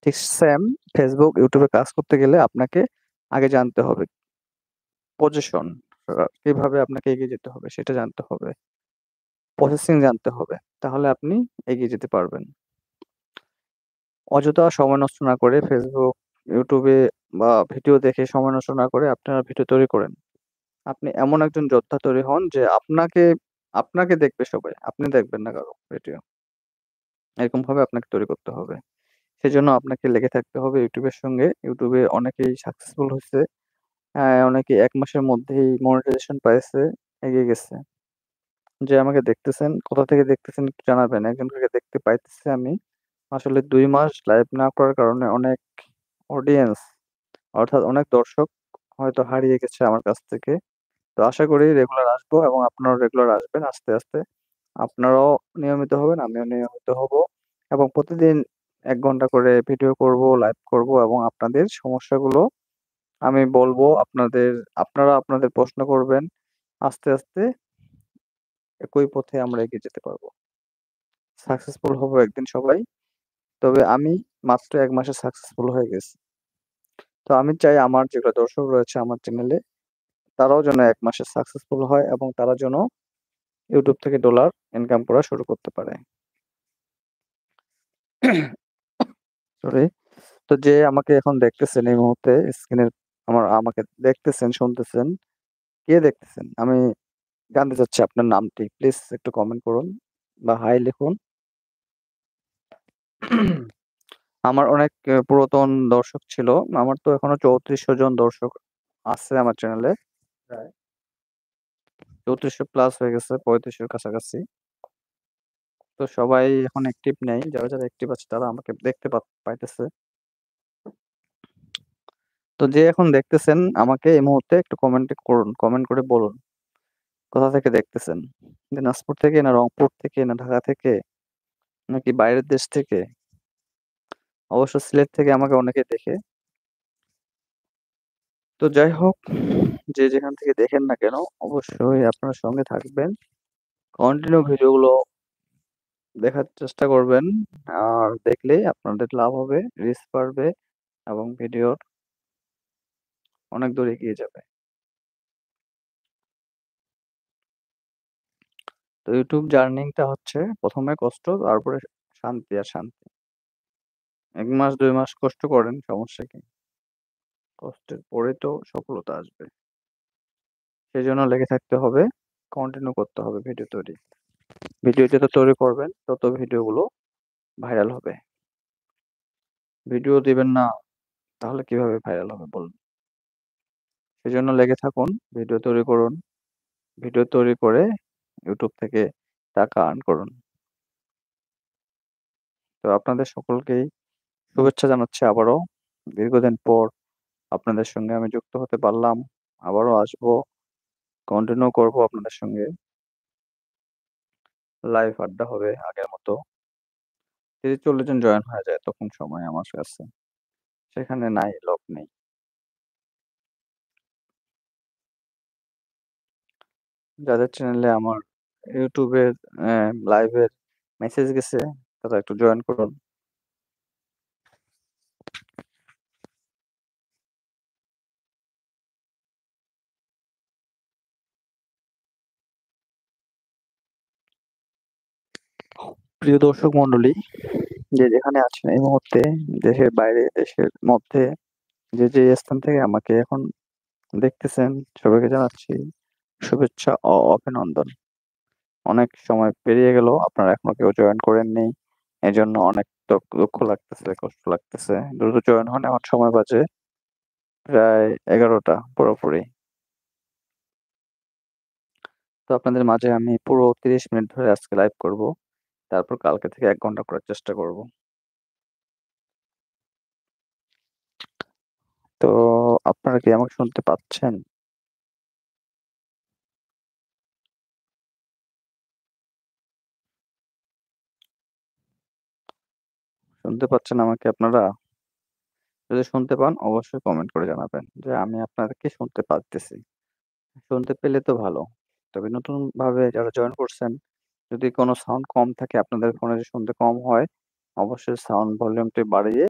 ঠিক same Facebook, YouTube এ কাজ করতে গেলে আপনাকে আগে জানতে হবে পজিশন কিভাবে আপনাকে এগিয়ে যেতে হবে সেটা জানতে হবে। প্রসেসিং জানতে হবে। তাহলে আপনি এগিয়ে যেতে পারবেন। অযথা সময় নষ্ট না করে Facebook, YouTube এ বা ভিডিও দেখে সময় নষ্ট না করে আপনারা ভিডিও তৈরি করেন। আপনি এমন একজন যোদ্ধা তৈরি হন যে আপনাকে দেখবে সবাই। আপনি দেখবেন না কারো ভিডিও। এরকমভাবে আপনাকে তৈরি করতে হবে। সেজন্য আপনাকে লেগে থাকতে হবে YouTube এর সঙ্গে। YouTube এ অনেকেই সাকসেসফুল হইছে। অনেকে ১ মাসের মধ্যেই মনিটাইজেশন পাইছে, এগিয়ে গেছে। যে আমাকে দেখতেছেন, কোথা থেকে দেখতেছেন একটু জানাবেন। একজনকে দেখতে পাইতেছি আমি। আসলে ২ মাস লাইভ না করার কারণে অনেক অডিয়েন্স অর্থাৎ অনেক দর্শক হয়তো হারিয়ে গেছে আমার কাছ থেকে। তো আশা করি রেগুলার আসবো এবং আপনারাও রেগুলার আসবেন আস্তে, আস্তে। আপনারাও নিয়মিত হবেন, আমিও নিয়মিত হব এবং প্রতিদিন ১ ঘন্টা করে ভিডিও করব, লাইভ করব এবং আপনাদের সমস্যাগুলো আমি বলবো। আপনারা আপনাদের প্রশ্ন করবেন। আস্তে, আস্তে একই পথে আমরা এগিয়ে যেতে পারবো। সাকসেসফুল হবো একদিন সবাই। তবে আমি মাত্র ১ মাসে সাকসেসফুল হয়ে গেছি। তো আমি চাই আমার যেগুলো দর্শক রয়েছে আমার চ্যানেলে, তারাও যেন ১ মাসে সাকসেসফুল হয় এবং তারা যেন YouTube থেকে ডলার ইনকাম করা শুরু করতে পারে। সরি। তো যে আমাকে এখন দেখতেছেন এই মুহূর্তে স্ক্রিনের আমাকে দেখতেছেন, শুনতেছেন, কে দেখতেছেন? আমি জানতে চাচ্ছি আপনার নামটি। প্লিজ একটু কমেন্ট করুন বা হাই লিখুন। আমার অনেক পুরাতন দর্শক ছিল। আমার তো এখনো ৩৪০০ জন দর্শক আছে আমার চ্যানেলে। প্রায় ৩৪০০ প্লাস হয়ে গেছে, ৩৫০০ র কাছাকাছি। তো সবাই এখন অ্যাক্টিভ নেই। যারা অ্যাক্টিভ আছে তারা আমাকে দেখতে পাইতেছে। তো যে এখন দেখতেছেন আমাকে এই মুহূর্তে একটু কমেন্টে করুন। কমেন্ট করে বলুন, কোথা থেকে দেখতেছেন? দিনাজপুর থেকে না রংপুর থেকে না ঢাকা থেকে নাকি বাইরের দেশ থেকে? অবশ্য সিলেট থেকে আমাকে অনেকে দেখে। তো যাই হোক, যে যেখান থেকে দেখেন না কেন অবশ্যই আপনারা সঙ্গে থাকবেন। কন্টিনিউ ভিডিওগুলো দেখার চেষ্টা করবেন। আর দেখলেই আপনাদের লাভ হবে, রিচ বাড়বে এবং ভিডিওর অনেক দূর এগিয়ে যাবে। তো YouTube জার্নিংটা হচ্ছে ১ম এ কষ্ট, তারপরে শান্তি আর শান্তি। ১ মাস ২ মাস কষ্ট করেন, সমস্যা কি? কষ্টের পরে তো সফলতা আসবে। সেজন্য লেগে থাকতে হবে, কন্টিনিউ করতে হবে ভিডিও তৈরি। ভিডিও যত তৈরি করবেন তত ভিডিওগুলো ভাইরাল হবে। ভিডিও দিবেন না তাহলে কিভাবে ভাইরাল হবে বলুন? সেজন্য লেগে থাকুন, ভিডিও তৈরি করুন। ভিডিও তৈরি করে YouTube থেকে টাকা আর্ন করুন। তো আপনাদের সকলকেই শুভেচ্ছা জানাচ্ছি আবারও। দীর্ঘদিন পর আপনাদের সঙ্গে আমি যুক্ত হতে পারলাম। আবারও আসবো, কন্টিনিউ করব আপনাদের সঙ্গে। লাইভ আড্ডা হবে আগের মতো। ৩০-৪০ জন জয়েন হয়ে যায় তখন সময় আমার কাছে। সেখানে নাই, লোক নেই। যাদের চ্যানেলে আমার YouTube এর লাইভের মেসেজ গেছে তারা একটু জয়েন করুন। প্রিয় দর্শক মণ্ডলী, যে যেখানে আছেন এই মুহূর্তে, দেশের বাইরে, দেশের মধ্যে, যে স্থান থেকে আমাকে এখন দেখতেছেন, সবাইকে জানাচ্ছি শুভেচ্ছা ও অভিনন্দন। অনেক সময় পেরিয়ে গেল, আপনারা এখনো কেউ জয়েন করেননি। এজন্য অনেক দুঃখ লাগতেছে, কষ্ট লাগতেছে। দ্রুত জয়েন হন, এখন সময় বাজে প্রায় ১১টা পুরোপুরি। তো আপনাদের মাঝে আমি পুরো ৩০ মিনিট ধরে আজকে লাইভ করব। তারপর কালকে থেকে ১ ঘন্টা করার চেষ্টা করব। তো আপনারা কি আমাকে শুনতে পাচ্ছেন? শুনতে পাচ্ছেন আমাকে আপনারা? যদি শুনতে পান অবশ্যই কমেন্ট করে জানাবেন যে আমি আপনাদেরকে শুনতে পারতেছি। শুনতে পেলে তো ভালো। তবে নতুনভাবে যারা জয়েন করছেন, যদি কোনো সাউন্ড কম থাকে আপনাদের ফোনে, যদি শুনতে কম হয়, অবশ্যই সাউন্ড ভলিউমটি বাড়িয়ে